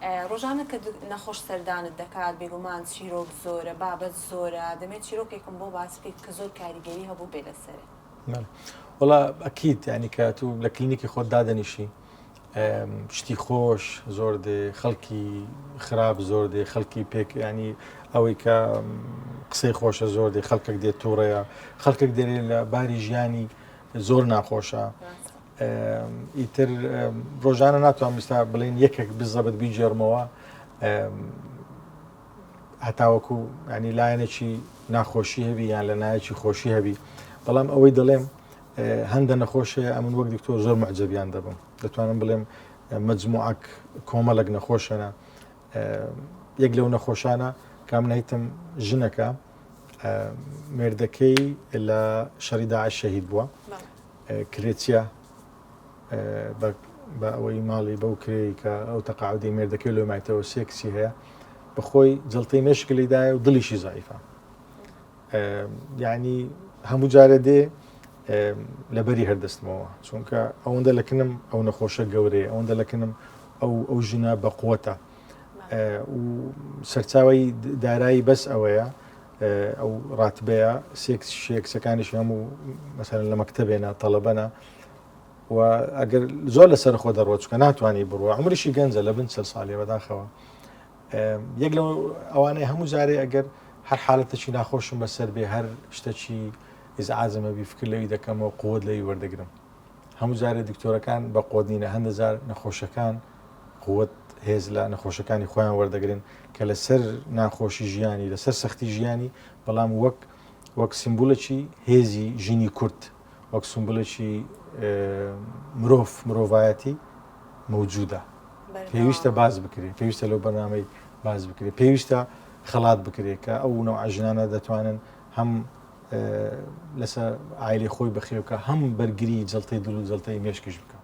ڕۆژانە کە نەخۆش سەردانت دەکات بێگومان چیرۆک زۆرە بابەت زۆرە دەمێت چیرۆکێکم بۆ باس بکەیت کە زۆر کاریگەری هەبوو بێ لەسەرێ. وڵا ئەکید ینی کە تو لە کلینیکی خۆت دادەنیشی شتی خۆش زۆر دێ خەڵکی خراپ زۆر دێ خەڵکی پێک ینی ئەوەی کە قسەی خۆشە زۆر دێ خەڵکێک دێت تووڕەیە خەڵکێک دەرێت لە باری ژیانی زۆر ناخۆشە. ئیتر ڕۆژانە ناتوان مستا بڵێن یەکێک بزەبت بیجێڕمەوە هەتاوەکو ینی لایەنێکی ناخۆشی هەبی یان لە نایەکی خۆشی هەبی بەڵام ئەوەی دەڵێم هەندە نەخۆشەیە ئەمن وەک دکتۆر زۆر معجەبیان دەبم دەتوانم بڵێم مجموعەک کۆمەڵک نەخۆشەنە یەک لەو نەخۆشانە کام نەیتم ژنەکە مێردەکەی لە شەڕی داعش شەهید بووە کرێچیە بە ئەوەی ماڵی بەو کرێی کە ئەو تەقاعودی مێردەکەی لۆمایتەوە سێ کچی هەیە بەخۆی جڵتەی مێشکی لێدایە و دڵیشی زایفە یعنی هەموو جارە دێ لەبەری هەردەستمەوە چونکە ئەوەندە لەکنم ئەو نەخۆشە گەورەیە ئەوەندە لەکنم ئەو ژنە بەقووەتە و سەرچاوی دارایی بەس ئەوەیە ئەو ڕاتبەیە شێکسەکانیش هەموو مەسەرەن لە مەکتەبێنە تەڵەبەنە و ئەگەر زۆر لەسەر خۆ دەڕۆ چکە ناتوانانی بڕوە عمریشی گەنجە لە بن 40 ساڵێ بەداخەوە یەک لەو ئەوانەی هەموو جارێ ئەگەر هەر حالەتەکی ناخۆشم بەسەر بێ هەر شتێکی ئیزعاجمە بیفکر لەوی دەکەمەوە قووت لەوی وەردەگرم هەموو جارێ دکتۆرەکان بە قۆدنینە هەندەزار نەخۆشەکان قووت هێز لە نەخۆشەکانی خۆیان وەردەگرن کە لەسەر ناخۆشی ژیانی لەسەر سەختی ژیانی بەڵام وەک سیمبولێکی هێزی ژینی کورت وەک سیمبولێکی مرۆڤایەتی موجودە پێویستە باز بکرێت پێویستە لەو بەرنامەی باز بکرێت پێویستە خەڵات بکرێت کە ئەو نەوع ژنانە دەتوانن هەم لەسەر ئایلی خۆی بەخێوکە هەم بەرگری جەڵتەی دڵ و جەڵتەی مێشکش بکە.